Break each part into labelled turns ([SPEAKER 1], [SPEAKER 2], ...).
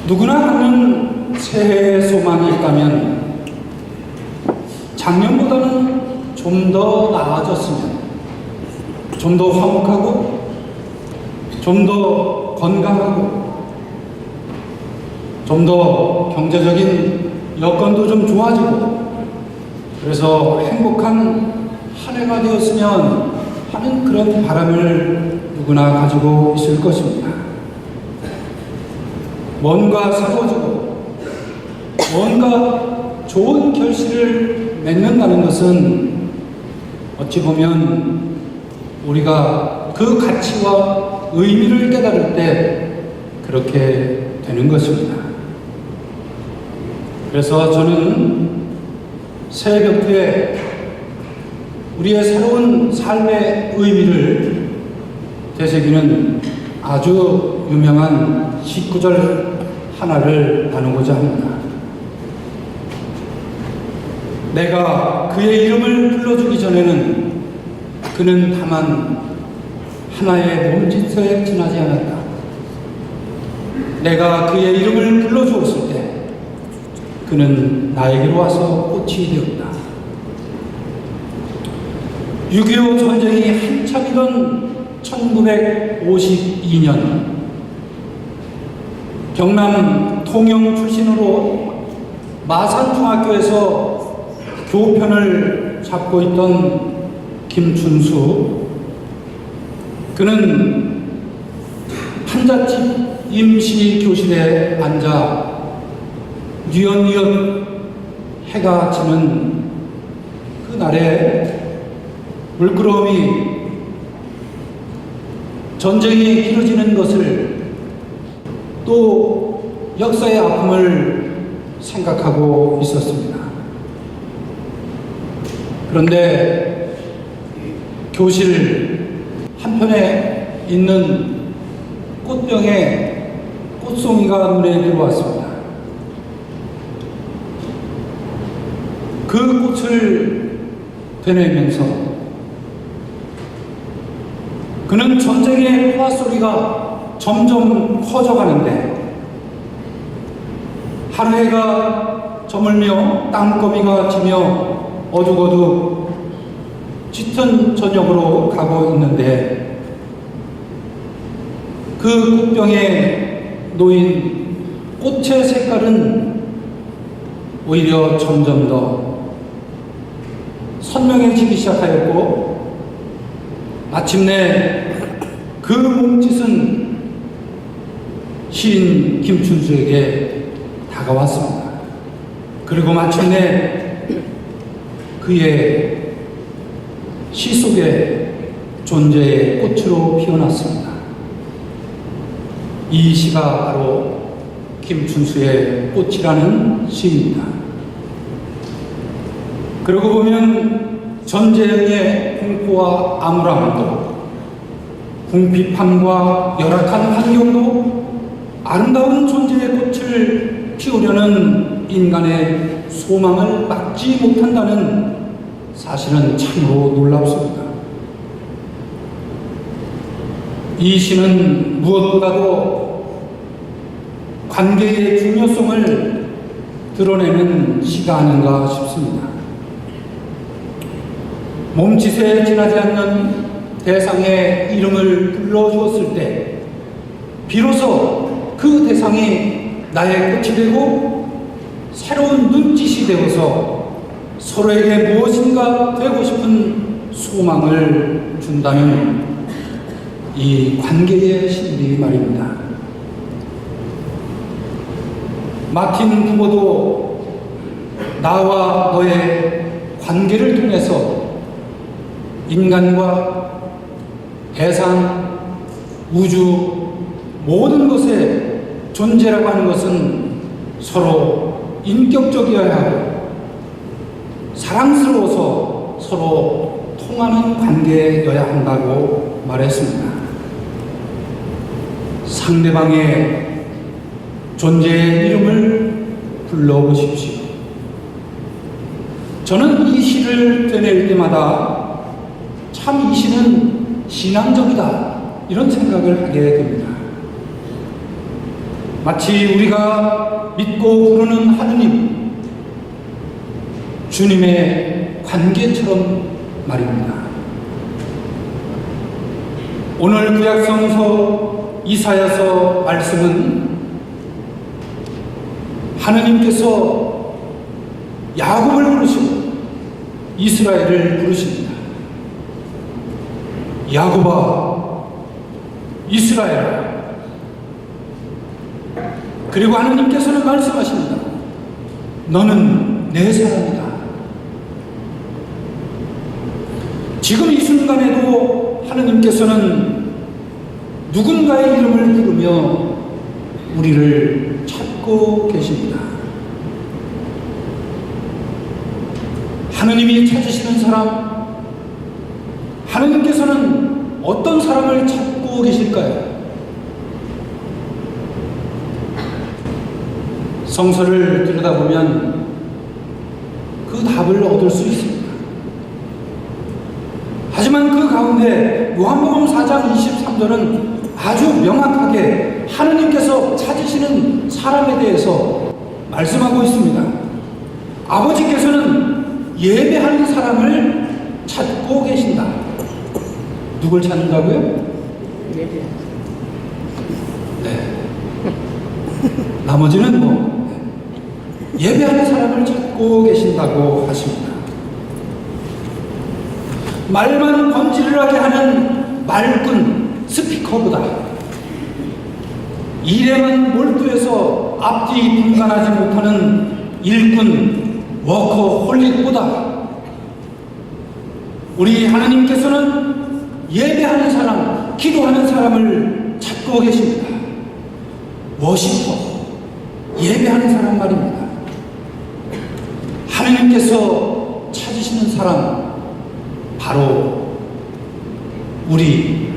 [SPEAKER 1] 누구나 갖는 새해의 소망이 있다면 작년보다는 좀 더 나아졌으면, 좀 더 화목하고, 좀 더 건강하고, 좀 더 경제적인 여건도 좀 좋아지고, 그래서 행복한 한 해가 되었으면 하는 그런 바람을 누구나 가지고 있을 것입니다. 뭔가 새로워지고 뭔가 좋은 결실을 맺는다는 것은 어찌 보면 우리가 그 가치와 의미를 깨달을 때 그렇게 되는 것입니다. 그래서 저는 새해 벽두에 우리의 새로운 삶의 의미를 되새기는 아주 유명한 19절 하나를 나누고자 합니다. 내가 그의 이름을 불러주기 전에는 그는 다만 하나의 몸짓에 지나지 않았다. 내가 그의 이름을 불러주었을 때 그는 나에게로 와서 꽃이 되었다. 6.25 전쟁이 한참이던 1952년 경남 통영 출신으로 마산중학교에서 교편을 잡고 있던 김춘수, 그는 판잣집 임시 교실에 앉아 뉘엿뉘엿 해가 지는 그날에 물끄러미 전쟁이 길어지는 것을, 또 역사의 아픔을 생각하고 있었습니다. 그런데 교실 한편에 있는 꽃병에 꽃송이가 눈에 들어왔습니다. 그 꽃을 되뇌면서 그는 전쟁의 화소리가 점점 커져가는데, 하루 해가 저물며 땅거미가 지며 어둑어둑 짙은 저녁으로 가고 있는데, 그 꽃병에 놓인 꽃의 색깔은 오히려 점점 더 선명해지기 시작하였고, 마침내 그 몸짓은 시인 김춘수에게 다가왔습니다. 그리고 마침내 그의 시 속에 존재의 꽃으로 피어났습니다. 이 시가 바로 김춘수의 꽃이라는 시입니다. 그러고 보면 전쟁의 공포와 암울함도, 궁핍함과 열악한 환경도 아름다운 존재의 꽃을 피우려는 인간의 소망을 막지 못한다는 사실은 참으로 놀랍습니다. 이 시는 무엇보다도 관계의 중요성을 드러내는 시가 아닌가 싶습니다. 몸짓에 지나지 않는 대상의 이름을 불러주었을 때 비로소 그 대상이 나의 꽃이 되고 새로운 눈짓이 되어서 서로에게 무엇인가 되고 싶은 소망을 준다는 이 관계의 신비 말입니다. 마틴 부모도 나와 너의 관계를 통해서 인간과 해상, 우주, 모든 것의 존재라고 하는 것은 서로 인격적이어야 하고 사랑스러워서 서로 통하는 관계여야 한다고 말했습니다. 상대방의 존재의 이름을 불러보십시오. 저는 이 시를 되낼 때마다 참 이 시는 신앙적이다 이런 생각을 하게 됩니다. 마치 우리가 믿고 부르는 하느님, 주님의 관계처럼 말입니다. 오늘 구약성서 이사야서 말씀은 하느님께서 야곱을 부르시고 이스라엘을 부르십니다. 야곱아, 이스라엘아. 그리고 하느님께서는 말씀하십니다. 너는 내 사람이다. 지금 이 순간에도 하느님께서는 누군가의 이름을 부르며 우리를 찾고 계십니다. 하느님이 찾으시는 사람, 하느님께서는 어떤 사람을 찾고 계실까요? 성서를 들여다보면 그 답을 얻을 수 있습니다. 하지만 그 가운데 요한복음 4장 23절은 아주 명확하게 하느님께서 찾으시는 사람에 대해서 말씀하고 있습니다. 아버지께서는 예배하는 사람을 찾고 계신다. 누굴 찾는다고요? 네. 나머지는 예배하는 사람을 찾고 계신다고 하십니다. 말만 번지르르하게 하는 말꾼 스피커보다 일에만 몰두해서 앞뒤 분간하지 못하는 일꾼 워커홀릭보다 우리 하나님께서는 예배하는 사람, 기도하는 사람을 찾고 계십니다. 워시퍼, 예배하는 사람 말입니다. 하나님께서 찾으시는 사람, 바로 우리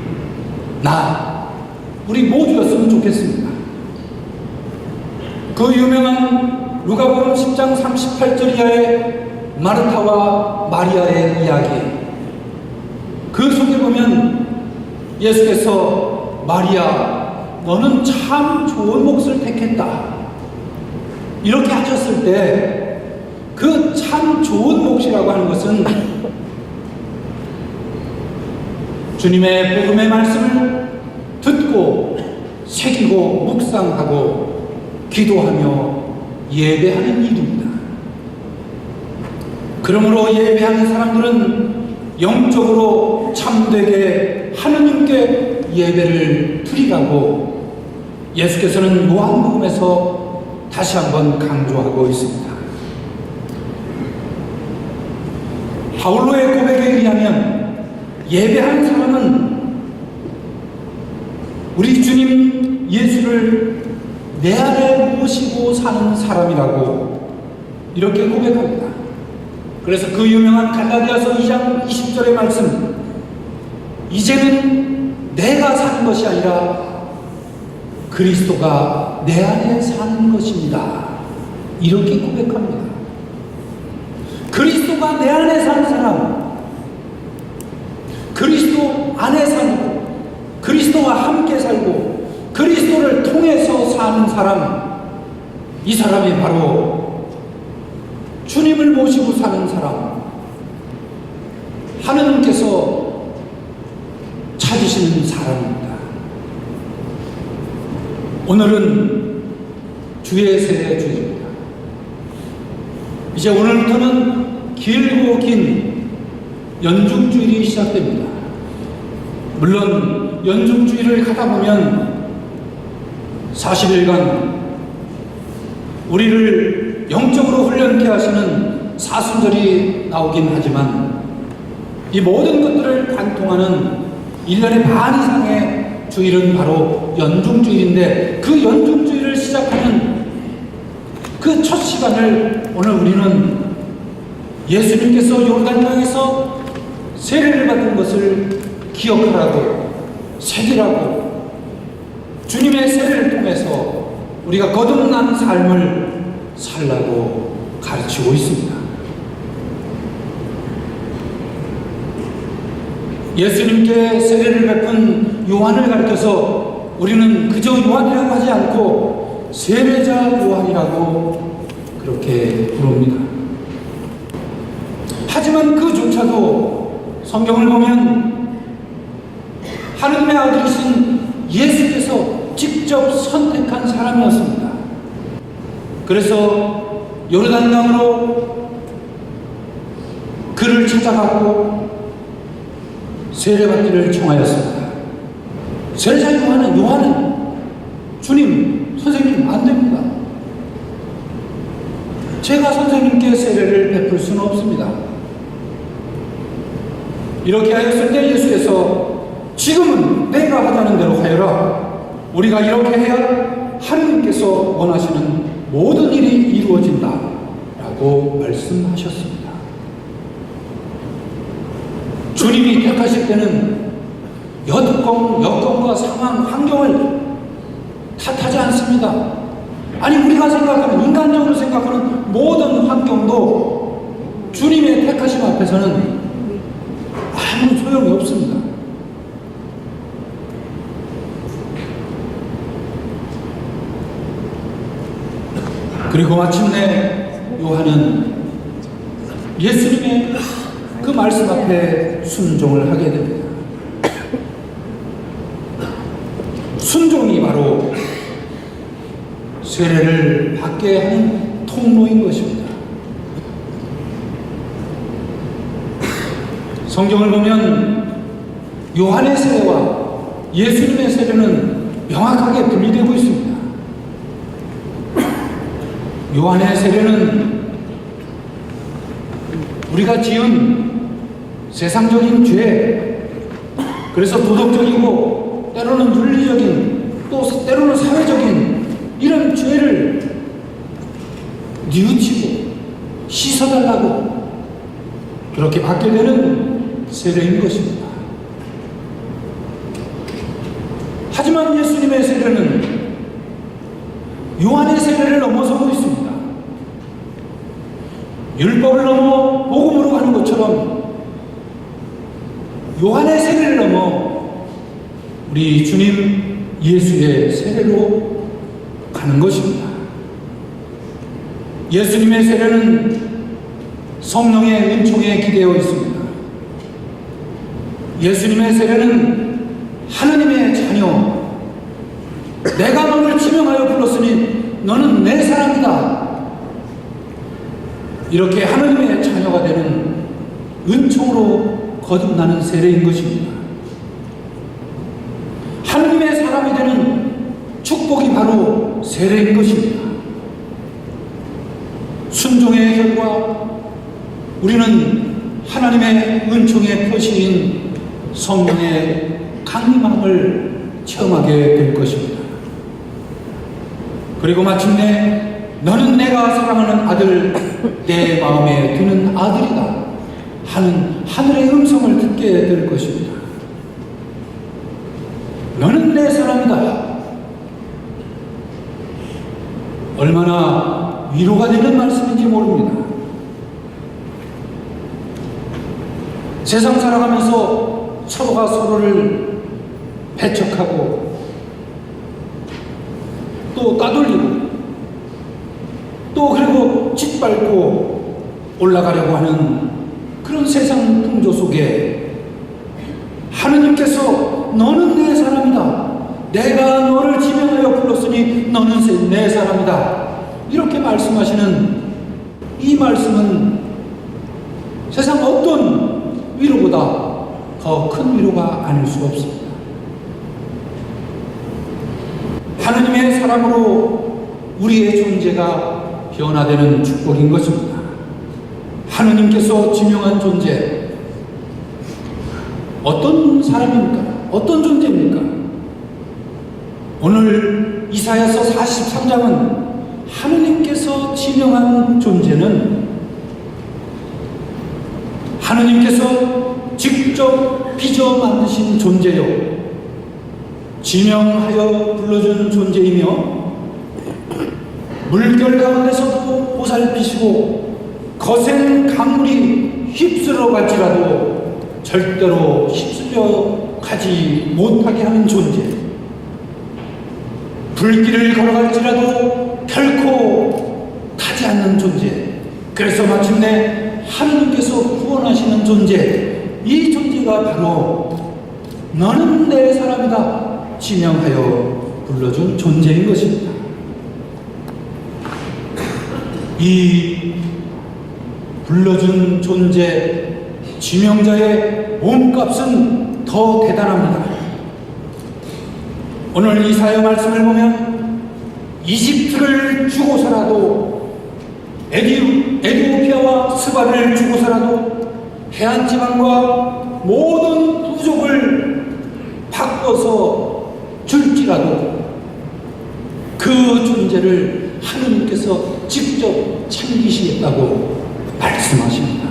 [SPEAKER 1] 모두였으면 좋겠습니다. 그 유명한 누가복음 10장 38절 이하의 마르타와 마리아의 이야기, 그 속에 보면 예수께서 마리아, 너는 참 좋은 몫을 택했다 이렇게 하셨을 때 그 참 좋은 몫이라고 하는 것은 주님의 복음의 말씀을 듣고 새기고 묵상하고 기도하며 예배하는 일입니다. 그러므로 예배하는 사람들은 영적으로 참되게 하느님께 예배를 드리라고 예수께서는 요한복음에서 다시 한번 강조하고 있습니다. 바울로의 고백에 의하면 예배하는 사람은 우리 주님 예수를 내 안에 모시고 사는 사람이라고 이렇게 고백합니다. 그래서 그 유명한 갈라디아서 2장 20절의 말씀, 이제는 내가 사는 것이 아니라 그리스도가 내 안에 사는 것입니다. 이렇게 고백합니다. 그리스도가 내 안에 사는 사람, 그리스도 안에 살고 그리스도와 함께 살고 그리스도를 통해서 사는 사람, 이 사람이 바로 주님을 모시고 사는 사람, 하느님께서 찾으시는 사람입니다. 오늘은 주의 세대 주일입니다. 이제 오늘부터는 길고 긴 연중주일이 시작됩니다. 물론 연중주일을 가다 보면 40일간 우리를 영적으로 훈련케 하시는 사순절이 나오긴 하지만 이 모든 것들을 관통하는 1년의 반 이상의 주일은 바로 연중주일인데, 그 연중주일을 시작하는 그 첫 시간을 오늘 우리는 예수님께서 요르단강에서 세례를 받은 것을 기억하라고, 새기라고, 주님의 세례를 통해서 우리가 거듭난 삶을 살라고 가르치고 있습니다. 예수님께 세례를 베푼 요한을 가리켜서 우리는 그저 요한이라고 하지 않고 세례자 요한이라고 그렇게 부릅니다. 하지만 그조차도 성경을 보면 하느님의 아들이신 예수께서 직접 선택한 사람이었습니다. 그래서 요르단강으로 그를 찾아가고 세례받기를 청하였습니다. 세례자 요한은 주님, 선생님 안 됩니다. 제가 선생님께 세례를 베풀 수는 없습니다. 이렇게 하였을 때 예수께서 지금은 내가 하자는 대로 하여라. 우리가 이렇게 해야 하느님께서 원하시는 모든 일이 이루어진다 라고 말씀하셨습니다. 주님이 택하실 때는 여건과 상황, 환경을 탓하지 않습니다. 아니, 우리가 생각하는, 인간적으로 생각하는 모든 환경도 주님의 택하심 앞에서는 아무 소용이 없습니다. 그리고 마침내 요한은 예수님의 그 말씀 앞에 순종을 하게 됩니다. 순종이 바로 세례를 받게 하는 통로인 것입니다. 성경을 보면 요한의 세례와 예수님의 세례는 명확하게 분리되고 있습니다. 요한의 세례는 우리가 지은 세상적인 죄, 그래서 도덕적이고 때로는 윤리적인, 또 때로는 사회적인 이런 죄를 뉘우치고 씻어달라고 그렇게 받게 되는 세례인 것입니다. 하지만 예수님의 세례는 요한의 세례를 넘어서고 있습니다. 율법을 넘어 복음으로 가는 것처럼 요한의 세례를 넘어 우리 주님 예수의 세례로 가는 것입니다. 예수님의 세례는 성령의 은총에 기대어 있습니다. 예수님의 세례는 하느님의 자녀, 내가 너를 지명하여 불렀으니 너는 내 사람이다, 이렇게 하느님의 자녀가 되는 은총으로 거듭나는 세례인 것입니다. 하느님의 사람이 되는 축복이 바로 세례인 것입니다. 순종의 결과 우리는 하나님의 은총의 표시인 성령의 강림함을 체험하게 될 것입니다. 그리고 마침내 너는 내가 사랑하는 아들, 내 마음에 드는 아들이다 하는 하늘의 음성을 듣게 될 것입니다. 너는 내 사람이다. 얼마나 위로가 되는 말씀인지 모릅니다. 세상 살아가면서 서로가 서로를 배척하고 또 따돌리고 또 그리고 짓밟고 올라가려고 하는 그런 세상 풍조 속에 하느님께서 너는 내 사람이다, 내가 너를 지명하여 불렀으니 너는 내 사람이다, 이렇게 말씀하시는 이 말씀은 세상 어떤 위로보다 더 큰 위로가 아닐 수 없습니다. 하느님의 사람으로 우리의 존재가 변화되는 축복인 것입니다. 하느님께서 지명한 존재, 어떤 사람입니까? 어떤 존재입니까? 오늘 이사야서 43장은 하느님께서 지명한 존재는 하느님께서 직접 빚어 만드신 존재요, 지명하여 불러준 존재이며, 물결 가운데서도 보살피시고 거센 강물이 휩쓸어 갈지라도 절대로 휩쓸려 가지 못하게 하는 존재, 불길을 걸어갈지라도 결코 타지 않는 존재, 그래서 마침내 하느님께서 구원하시는 존재, 이 존재가 바로 너는 내 사람이다 지명하여 불러준 존재인 것입니다. 이 불러준 존재, 지명자의 몸값은 더 대단합니다. 오늘 이사야 말씀을 보면 이집트를 주고서라도, 에티오피아와 스바를 주고서라도 해안 지방과 모든 부족을 바꿔서 줄지라도 그 존재를 하느님께서 직접 챙기시겠다고 말씀하십니다.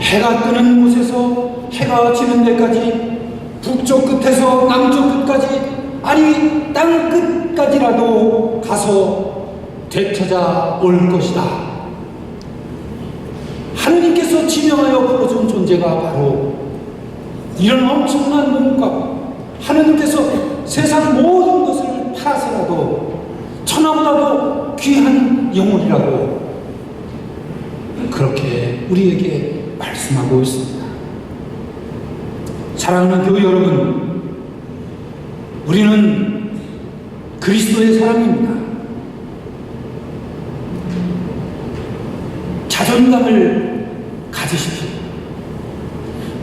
[SPEAKER 1] 해가 뜨는 곳에서 해가 지는 데까지, 북쪽 끝에서 남쪽 끝까지, 아니 땅 끝까지라도 가서 되찾아 올 것이다. 하느님께서 지명하여 불러준 존재가 바로 이런 엄청난 몸값, 하느님께서 세상 모든 것을 팔아서라도 천하보다도 귀한 영혼이라고 그렇게 우리에게 말씀하고 있습니다. 사랑하는 교회 여러분, 우리는 그리스도의 사람입니다. 자존감을 가지십시오.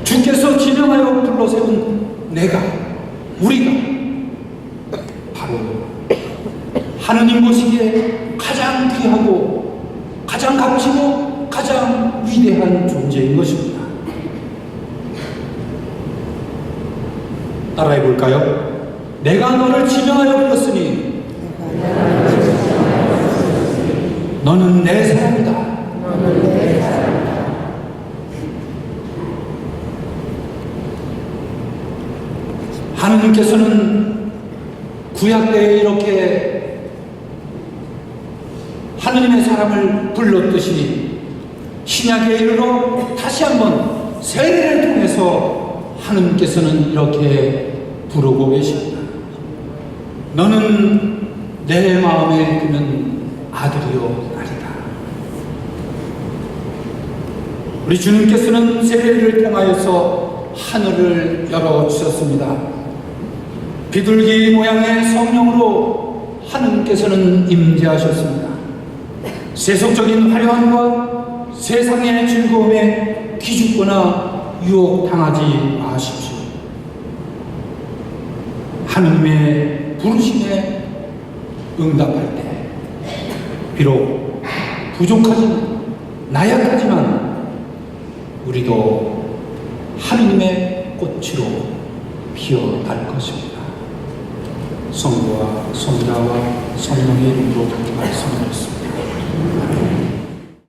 [SPEAKER 1] 주께서 지명하여 불러세운 내가, 우리가 바로 하느님 보시기에 가장 귀하고 가장 값지고 가장 위대한 존재인 것입니다. 따라해 볼까요? 내가 너를 지명하여 불렀으니 너는 내 사람이다. 하느님께서는 구약 때에 이렇게 하느님의 사람을 불렀듯이 신약에 이르러 다시 한번 세례를 통해서 하느님께서는 이렇게 부르고 계십니다. 너는 내 마음에 드는 아들이요 아니다. 우리 주님께서는 세례를 통하여서 하늘을 열어주셨습니다. 비둘기 모양의 성령으로 하느님께서는 임재하셨습니다. 세속적인 화려함과 세상의 즐거움에 기죽거나 유혹당하지 마십시오. 하느님의 부르심에 응답할 때 비록 부족하지만 나약하지만 우리도 하느님의 꽃으로 피어날 것입니다. 성부와 성자와 성령의 이름으로 말씀드렸습니다.